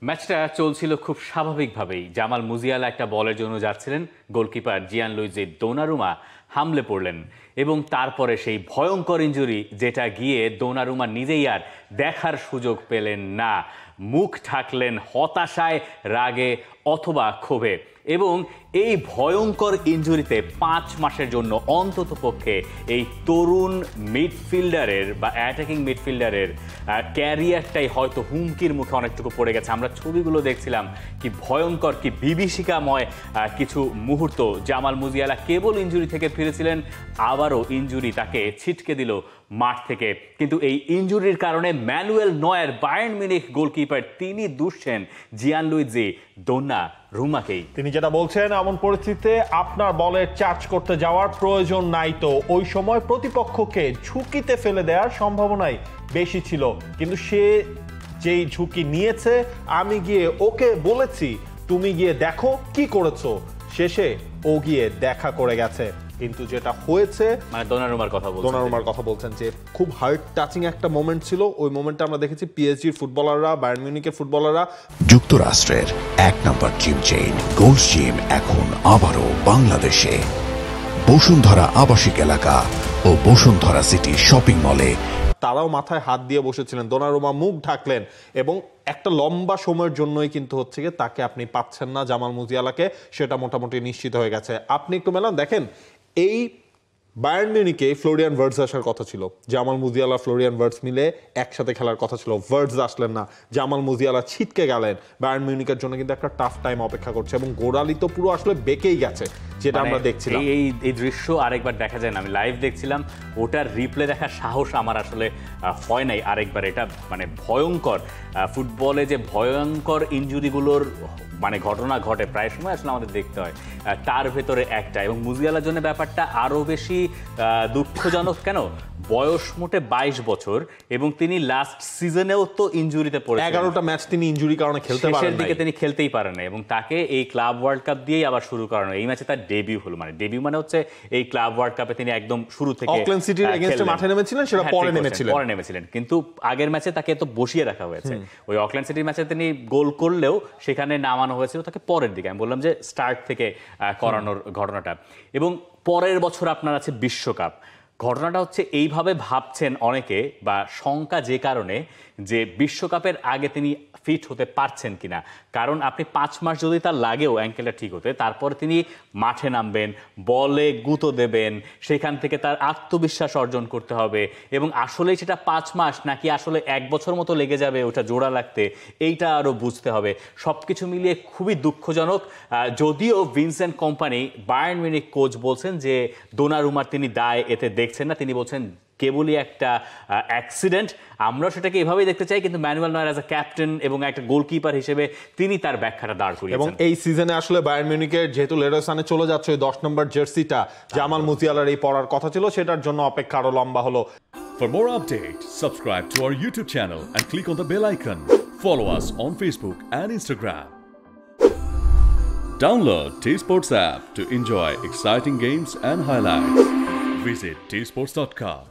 ম্যাচটা চলছিল খুব স্বাভাবিকভাবেই। জামাল মুজিয়ালা একটা বলের জন্য যাচ্ছিলেন, গোলকিপার জিয়ানলুইজি দোনারুমা হামলে পড়লেন এবং তারপরে সেই ভয়ঙ্কর ইনজুরি, যেটা গিয়ে দোনারুমা নিজেই আর দেখার সুযোগ পেলেন না। মুখ ঢাকলেন হতাশায়, রাগে অথবা ক্ষোভে। এবং এই ভয়ঙ্কর ইনজুরিতে 5 মাসের জন্য অন্তত পক্ষে এই তরুণ মিডফিল্ডারের বা অ্যাটাকিং মিডফিল্ডারের ক্যারিয়ারটাই হয়তো হুমকির মুখে অনেকটুকু পড়ে গেছে। আমরা ছবিগুলো দেখছিলাম, কি ভয়ঙ্কর, কি বিভীষিকাময় কিছু মুহূর্ত। জামাল মুজিয়ালা কেবল ইনজুরি থেকে ফিরেছিলেন, আবারও ইনজুরি তাকে ছিটকে দিল মাঠ থেকে। কিন্তু এই ইনজুরির কারণে Manuel Neuer, Bayern Munich goalkeeper, তিনি দুষছেন জিয়ানলুইজি দোনারুমাকেই। তিনি যেটা বলছেন, এমন পরিস্থিতিতে আপনার বলে চার্জ করতে যাওয়ার প্রয়োজন নাই। তো ওই সময় প্রতিপক্ষকে ঝুঁকিতে ফেলে দেওয়ার সম্ভাবনাই বেশি ছিল, কিন্তু সে যেই ঝুঁকি নিয়েছে, আমি গিয়ে ওকে বলেছি তুমি গিয়ে দেখো কি করেছো, শেষে ও গিয়ে দেখা করে গেছে। কিন্তু যেটা হয়েছে, মানে দোনারুমার কথা বলছেন যে খুব হার্ট টাচিং একটা মোমেন্ট ছিল। ওই মোমেন্টটা আমরা দেখেছি পিএসজির ফুটবলাররা, বায়ার্ন মিউনিখের ফুটবলাররা। যুক্তরাষ্ট্রের 1 নম্বর জিম চেইন গোল্ডস জিম এখন আবারও বাংলাদেশে। বসুন্ধরা আবাসিক এলাকা ও বসুন্ধরা সিটি শপিং মলে। তারাও মাথায় হাত দিয়ে বসেছিলেন। দোনারুমা মুখ ঢাকলেন এবং একটা লম্বা সময়ের জন্যই কিন্তু হচ্ছে গিয়ে তাকে আপনি পাচ্ছেন না, জামাল মুজিয়ালাকে, সেটা মোটামুটি নিশ্চিত হয়ে গেছে। আপনি একটু মেলান দেখেন, এই বায়ার্ন মিউনিখে ফ্লোরিয়ান ভার্টজ আসার কথা ছিল, জামাল মুজিয়ালা ফ্লোরিয়ান ভার্টজ মিলে একসাথে খেলার কথা ছিল। ভার্টজ আসলেন না, জামাল মুজিয়ালা ছিটকে গেলেন। বায়ার্ন মিউনিখের জন্য কিন্তু একটা টাফ টাইম অপেক্ষা করছে এবং গোড়ালি তো পুরো আসলে বেঁকেই গেছে, যেটা আমরা দেখছিলাম। এই দৃশ্য আরেকবার দেখা যায় না, আমি লাইভ দেখছিলাম, ওটার রিপ্লে দেখার সাহস আমার আসলে হয় নাই আরেকবার। এটা মানে ভয়ঙ্কর, ফুটবলে যে ভয়ঙ্কর ইনজুরিগুলোর মানে ঘটনা ঘটে প্রায় সময় আসলে আমাদের দেখতে হয়, তার ভেতরে একটা। এবং মুজিয়ালার জন্য ব্যাপারটা আরও বেশি দুঃখজনক। কেন? বয়স মোটে 22 বছর এবং তিনি লাস্ট সিজনেও তো ইনজুরিতে পড়েছেন। 11টা ম্যাচ তিনি ইনজুরি কারণে খেলতে পারেন, শেষের দিকে তিনি খেলতেই পারেন না এবং তাকে এই ক্লাব ওয়ার্ল্ড কাপ দিয়েই আবার শুরু করানো। এই ম্যাচে তার ডেবিউ হলো, মানে ডেবিউ মানে হচ্ছে এই ক্লাব ওয়ার্ল্ড কাপে তিনি একদম শুরু থেকে অকল্যান্ড সিটির এগেইনস্টে মাঠে নেমেছিলেন, সেটা পরে নেমেছিলেন। কিন্তু আগের ম্যাচে তাকে তো বসিয়ে রাখা হয়েছে। ওই অকল্যান্ড সিটির ম্যাচে তিনি গোল করলেও সেখানে নামানো হয়েছিল তাকে পরের দিকে। আমি বললাম যে স্টার্ট থেকে করানোর ঘটনাটা। এবং পরের বছর আপনার আছে বিশ্বকাপ। ঘটনাটা হচ্ছে এইভাবে ভাবছেন অনেকে, বা শঙ্কা যে কারণে যে বিশ্বকাপের আগে তিনি ফিট হতে পারছেন কিনা। কারণ আপনি 5 মাস যদি তার লাগেও অ্যাঙ্কেলটা ঠিক হতে, তারপরে তিনি মাঠে নামবেন, বলে গুঁতো দেবেন, সেখান থেকে তার আত্মবিশ্বাস অর্জন করতে হবে। এবং আসলেই সেটা 5 মাস নাকি আসলে 1 বছর মতো লেগে যাবে ওটা জোড়া লাগতে, এইটা আরও বুঝতে হবে। সব কিছু মিলিয়ে খুবই দুঃখজনক। যদিও Vincent company, Bayern Munich coach, বলছেন যে দোনারুমার তিনি দায় এতে দেখছেন না। তিনি বলছেন কেবলই একটা অ্যাক্সিডেন্ট। আমরা সেটাকে এভাবেই দেখতে চাই, কিন্তু Manuel Neuer as a captain এবং একটা গোলকিপার হিসেবে তিনি তার ব্যাখ্যাটা দাঁড় করিয়েছেন। এবং এই সিজনে আসলে বায়ার্ন মিউনিখের যেহেতু লেরয় সানে চলে যাচ্ছে, ওই 10 নম্বর জার্সিটা জামাল মুজিয়ালার এই পরার কথা ছিল, সেটার জন্য অপেক্ষা আরো লম্বা হলো। For more updates, subscribe to our YouTube channel and click on the bell icon. Follow us on Facebook and Instagram. Download T-Sports app to enjoy exciting games and highlights. Visit tsports.com.